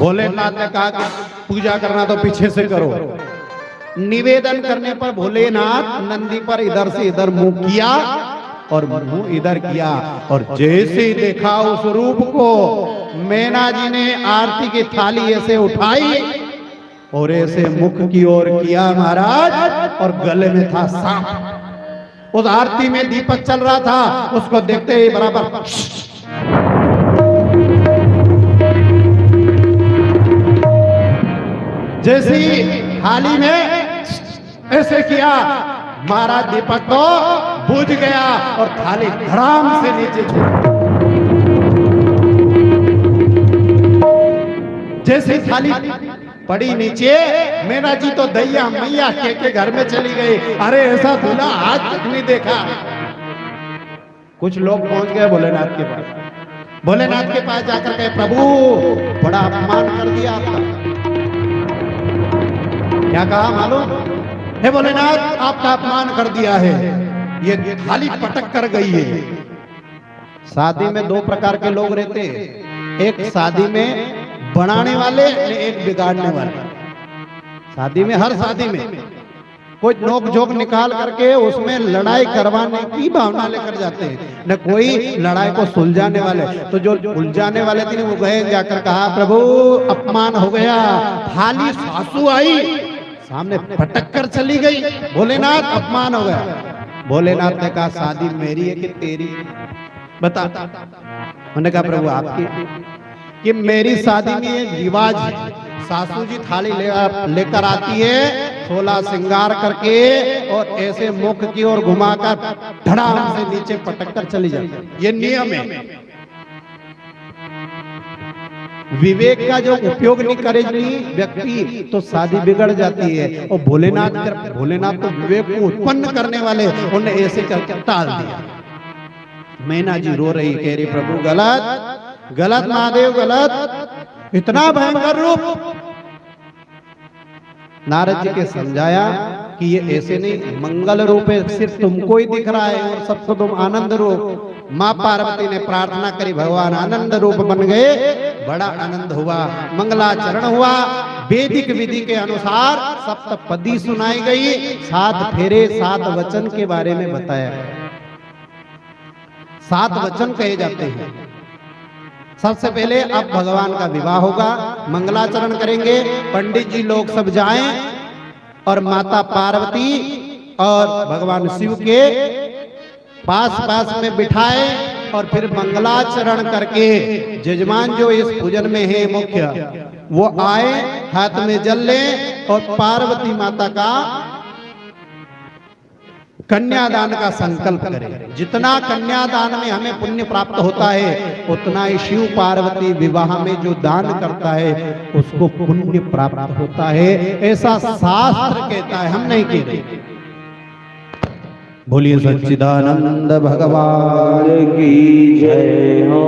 भोलेनाथ ने कहा कि पूजा करना तो पीछे से करो। निवेदन करने पर भोलेनाथ नंदी पर इधर से इधर मुंह किया और मुंह इधर किया, और जैसे ही देखा उस रूप को, मैना जी ने आरती की थाली ऐसे उठाई और ऐसे मुख की ओर किया महाराज, और गले में था सांप। उस आरती में दीपक चल रहा था, उसको देखते ही बराबर जैसी थाली में ऐसे किया, महाराज दीपक तो बुझ गया और थाली धड़ाम से नीचे छूट। जैसे थाली पड़ी नीचे, मैना जी तो दैया मैया के घर में चली गई। अरे ऐसा दूल्हा आज तक नहीं देखा। कुछ लोग पहुंच गए भोलेनाथ के पास। भोलेनाथ के पास जाकर कहे, प्रभु बड़ा अपमान कर दिया आपका। क्या कहा मालूम? हे भोलेनाथ, आपका अपमान कर दिया है, ये थाली पटक कर गई है। शादी में दो प्रकार के लोग रहते हैं, एक शादी में बनाने वाले, एक बिगाड़ने वाले। शादी में, हर शादी में कोई नोक झोंक निकाल करके उसमें लड़ाई करवाने की भावना लेकर जाते हैं, न कोई लड़ाई को सुलझाने वाले। तो जो उलझाने वाले थे वो गए, जाकर कहा, प्रभु अपमान हो गया, थाली सासू आई सामने पटक कर चली गई, भोलेनाथ अपमान हो गया। भोलेनाथ ने कहा, शादी मेरी है कि तेरी? बता। उन्होंने कहा, प्रभु आपकी। कि मेरी शादी में एक रिवाज है, सासू जी थाली लेकर आती है 16 श्रृंगार करके, और ऐसे मुख की ओर घुमाकर धड़ाम से नीचे पटक कर चली जाती है। ये नियम है। विवेक का जो उपयोग नहीं करेगी व्यक्ति तो शादी बिगड़ जाती है। और भोलेनाथ तो विवेक को उत्पन्न करने वाले, उन्हें ऐसे करके टाल दिया। मैना जी रो रही, कह रही, प्रभु गलत गलत महादेव गलत, इतना भयंकर रूप। नारद जी के समझाया कि ये ऐसे नहीं, मंगल रूप है, सिर्फ तुमको ही दिख रहा है और सबको तुम आनंद रूप। माँ पार्वती ने प्रार्थना करी, भगवान आनंद रूप बन गए, बड़ा आनंद हुआ, मंगलाचरण हुआ। वैदिक विधि के अनुसार सप्तपदी सुनाई गई, 7 फेरे 7 वचन के बारे में बताया। 7 वचन कहे जाते हैं। सबसे पहले अब भगवान का विवाह होगा, मंगलाचरण करेंगे, पंडित जी लोग सब जाएं और माता पार्वती और भगवान शिव के पास में बिठाए, और फिर मंगलाचरण करके जजमान जो इस पूजन में है मुख्य, वो आए, हाथ में जल ले और पार्वती माता का कन्यादान का संकल्प करें। जितना कन्यादान में हमें पुण्य प्राप्त होता है, उतना ही शिव पार्वती विवाह में जो दान करता है उसको पुण्य प्राप्त होता है, ऐसा शास्त्र कहता है, हम नहीं कहते। बोलिए सच्चिदानंद भगवान की जय हो।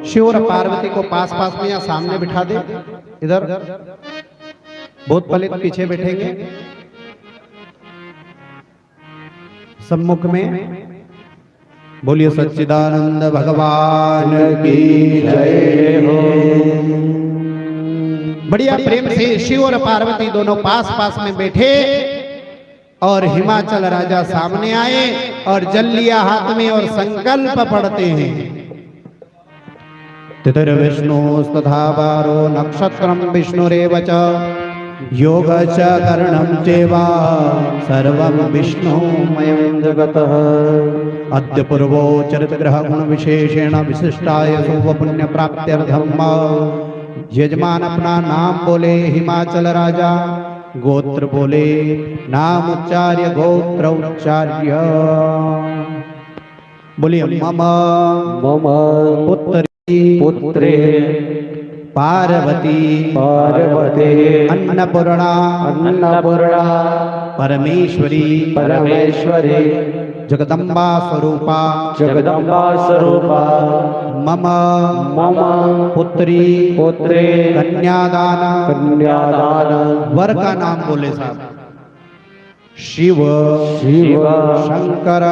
शिव और पार्वती को पास में या सामने बिठा दे, इधर बहुत पलित पीछे बैठेंगे, सम्मुख में। बोलिए सच्चिदानंद भगवान की जय हो। बढ़िया प्रेम से शिव और पार्वती दोनों पास में बैठे, और हिमाचल राजा सामने आए और जल लिया हाथ में और संकल्प पढ़ते हैं। तिथिर विष्णुस्तथा पारो नक्षत्रम विष्णुरेव च, योग च कर्णं चैवा सर्वं विष्णुमयं जगतः। अद्य पूर्वो चरित ग्रह गुण विशेषेण विशिष्टाय शुभ पुण्य प्राप्त्यर्थम यजमान अपना नाम बोले हिमाचल राजा, गोत्र बोले, नाम उच्चार्य गोत्र उच्चार्य। बोलिए मम पुत्रे पार्वती अन्नपूर्णा परमेश्वरी जगदम्बा स्वरूपा मम पुत्री कन्यादान वर का नाम बोले साहब। शिव शंकर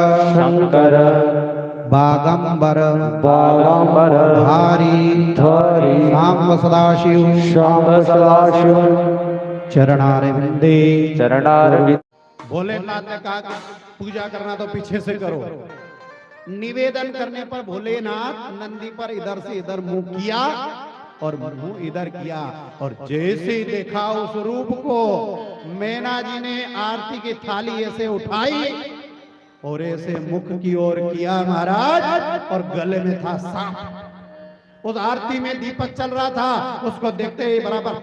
बागंबर बागंबर धारी धारी सांब सदाशिव शाम सदाशिव चरणारविंदे चरणारविंद। भोलेनाथ ने कहा कि पूजा करना तो पीछे से करो। निवेदन करने पर भोलेनाथ नंदी पर इधर से इधर मुंह किया और मुंह इधर किया, और जैसे ही देखा उस रूप को, मैना जी ने आरती की थाली ऐसे उठाई और ऐसे मुख की ओर किया महाराज, और गले में था सांप। उस आरती में दीपक चल रहा था, उसको देखते ही बराबर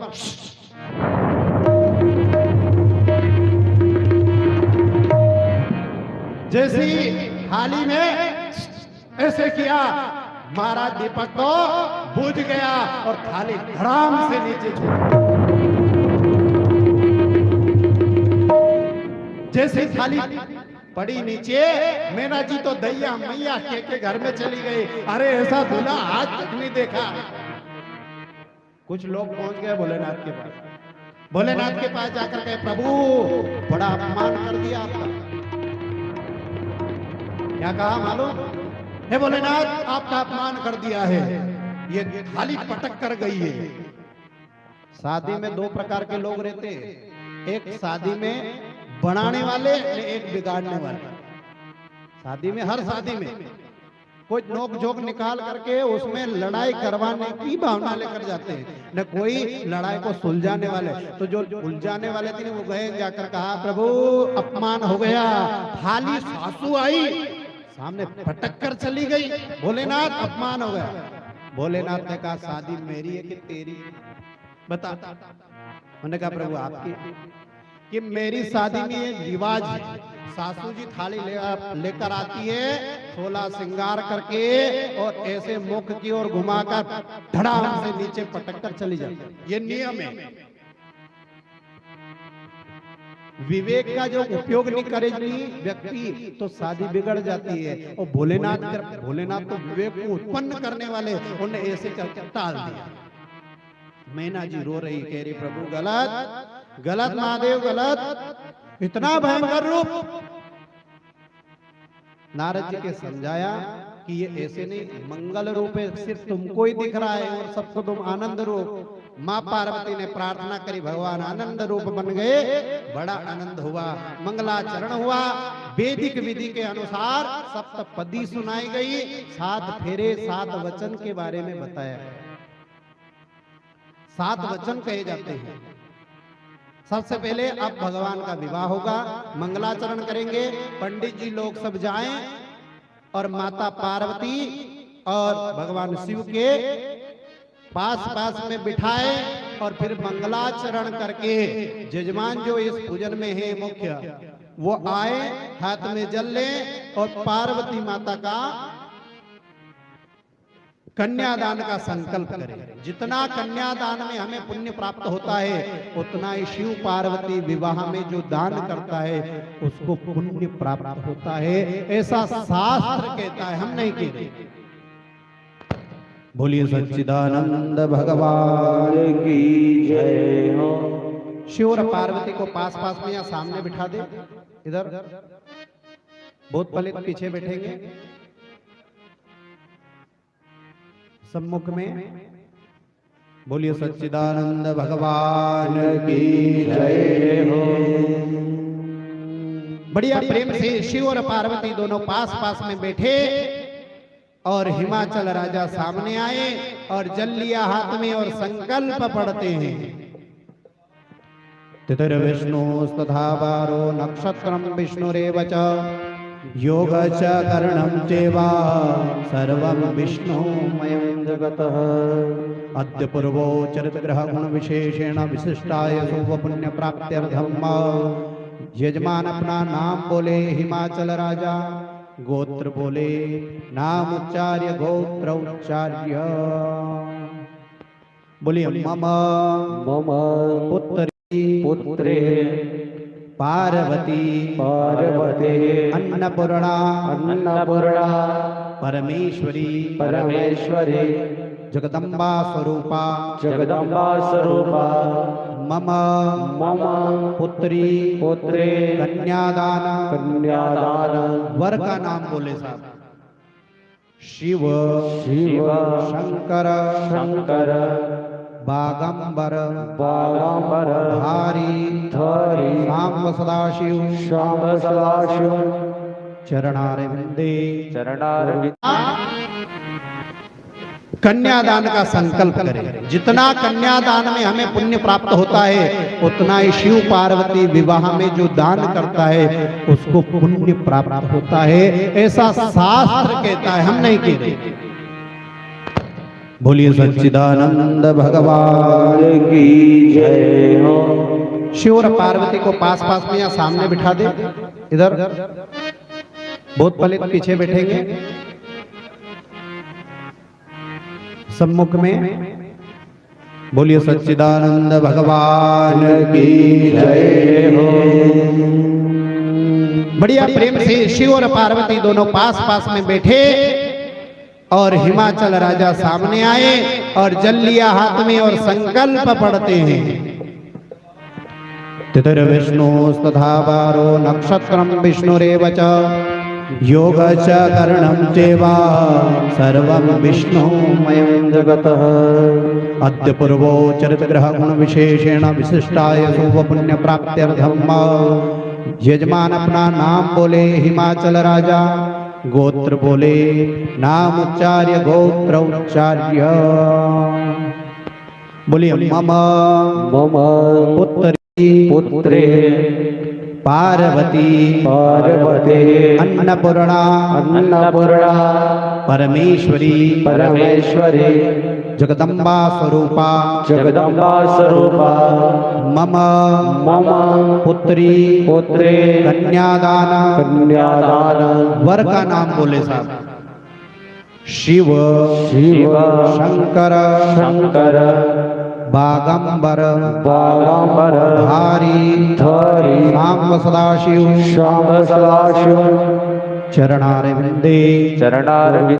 जैसी थाली में ऐसे किया, महाराज दीपक तो बुझ गया और थाली धड़ाम से नीचे छूट। जैसे थाली पड़ी नीचे, मैना जी तो दैया मैया के घर में चली गई। अरे ऐसा दूल्हा आज तक नहीं देखा। कुछ लोग पहुंच गए भोलेनाथ के पास। भोलेनाथ के पास जाकर कहे, प्रभु बड़ा अपमान कर दिया आपका। क्या कहा मालूम? हे भोलेनाथ, आपका अपमान कर दिया है, ये थाली पटक कर गई है। शादी में दो प्रकार के लोग रहते हैं, एक शादी में बनाने वाले, एक बिगाड़ने वाले। शादी में, हर शादी में कोई नोक झोंक निकाल करके उसमें लड़ाई करवाने की भावना लेकर जाते हैं, न कोई लड़ाई को सुलझाने वाले। तो जो उलझाने वाले थे वो गए, जाकर कहा, प्रभु अपमान हो गया, थाली सासू आई सामने पटक कर चली गई, भोलेनाथ अपमान हो गया। भोलेनाथ ने कहा, शादी मेरी है कि तेरी? बता। उन्होंने कहा, प्रभु आपकी। कि मेरी शादी में एक रिवाज है, सासू जी थाली लेकर आती है 16 श्रृंगार करके, और ऐसे मुख की ओर घुमाकर धड़ाम से नीचे पटक कर चली जाती है। ये नियम है। विवेक का जो उपयोग नहीं करेगी व्यक्ति तो शादी बिगड़ जाती है। और भोलेनाथ तो विवेक को उत्पन्न करने वाले, उन्हें ऐसे करके टाल दिया। मैना जी रो रही, कह रही, प्रभु गलत गलत महादेव गलत, इतना भयंकर रूप। नारद जी के समझाया कि ये ऐसे नहीं, मंगल रूप है, सिर्फ तुमको ही दिख रहा है और सबको तुम आनंद रूप। माँ पार्वती ने प्रार्थना करी, भगवान आनंद रूप बन गए, बड़ा आनंद हुआ, मंगलाचरण हुआ। वैदिक विधि के अनुसार सप्तपदी सुनाई गई, 7 फेरे 7 वचन के बारे में बताया। 7 वचन कहे जाते हैं। सबसे पहले अब भगवान का विवाह होगा, मंगलाचरण करेंगे, पंडित जी लोग सब जाएं और माता पार्वती और भगवान शिव के पास में बिठाए, और फिर मंगलाचरण करके जजमान जो इस पूजन में है मुख्य, वो आए, हाथ में जल लें और पार्वती माता का कन्यादान का संकल्प करें। जितना कन्यादान में हमें पुण्य प्राप्त होता है, उतना ही शिव पार्वती विवाह में जो दान करता है उसको पुण्य प्राप्त होता है, ऐसा शास्त्र कहता है, हम नहीं कहते। बोलिए सच्चिदानंद भगवान की जय हो। शिव और पार्वती को पास में या सामने बिठा दे, इधर बहुत पलित पीछे बैठेंगे, सम्मुख में। बोलिए सच्चिदानंद भगवान की जय हो। बढ़िया प्रेम से शिव और पार्वती दोनों पास में बैठे, और हिमाचल राजा सामने आए और जल लिया हाथ में और संकल्प पढ़ते हैं। तिथिर विष्णु तथा वारो नक्षत्रम विष्णुरेव च, योग च करणं चैवा सर्वं विष्णुमयं जगतः। अद्य पूर्वो चरितग्रह गुण विशेषेण विशिष्टाय शुभ पुण्य प्राप्त्यर्थम यजमान अपना नाम बोले हिमाचल राजा, गोत्र बोले, नाम उच्चार्य गोत्र उच्चार्य। बोलिए मम पुत्री पार्वती अन्नपूर्णा परमेश्वरी जगदम्बा स्वरूपा मम पुत्री कन्यादान। वर का नाम बोले साहब, शिव शिव शंकर शंकर बागंबर बागंबर धारी धारी सांब सदाशिव शांब सदाशिव चरणारविंदे चरणारविंद कन्यादान का संकल्प करें। जितना कन्यादान में हमें पुण्य प्राप्त होता है उतना ही शिव पार्वती विवाह में जो दान करता है उसको पुण्य प्राप्त होता है, ऐसा शास्त्र कहता है, हम नहीं कहते। बोलिए सच्चिदानंद भगवान की जय हो। शिव और पार्वती को पास पास में या सामने बिठा दे, इधर बहुत पलित पीछे बैठेंगे, सम्मुख में। बोलिए सच्चिदानंद भगवान की जय हो। बढ़िया प्रेम से शिव और पार्वती दोनों पास पास में बैठे और हिमाचल राजा सामने आए और जल लिया हाथ में और संकल्प पढ़ते हैं। तिथिर विष्णु तथा बारो नक्षत्रम विष्णुरेव च योग च कर्णं चैवा सर्वं विष्णुमयं जगतः। अद्य पूर्वो चरित ग्रह गुण विशेषेण विशिष्टाय शुभ पुण्य प्राप्त्यर्थम यजमान अपना नाम बोले हिमाचल राजा, गोत्र बोले, नाम उच्चार्य गोत्र उच्चार्य। बोलिए मम मम पुत्री पुत्रे पार्वती पार्वते अन्नपूर्णा अन्नपूर्णा परमेश्वरी परमेश्वरी जगदम्बा स्वरूपा जगदम्बा स्वरूपा मम मम पुत्री पुत्रे कन्यादान। कन्यादान। वर का नाम बोले साहब। शिव शिव शंकर शंकर बागंबर बागंबर धारी धारी सांब सदाशिव शांब सदाशिव चरणारविंदे चरणारविंद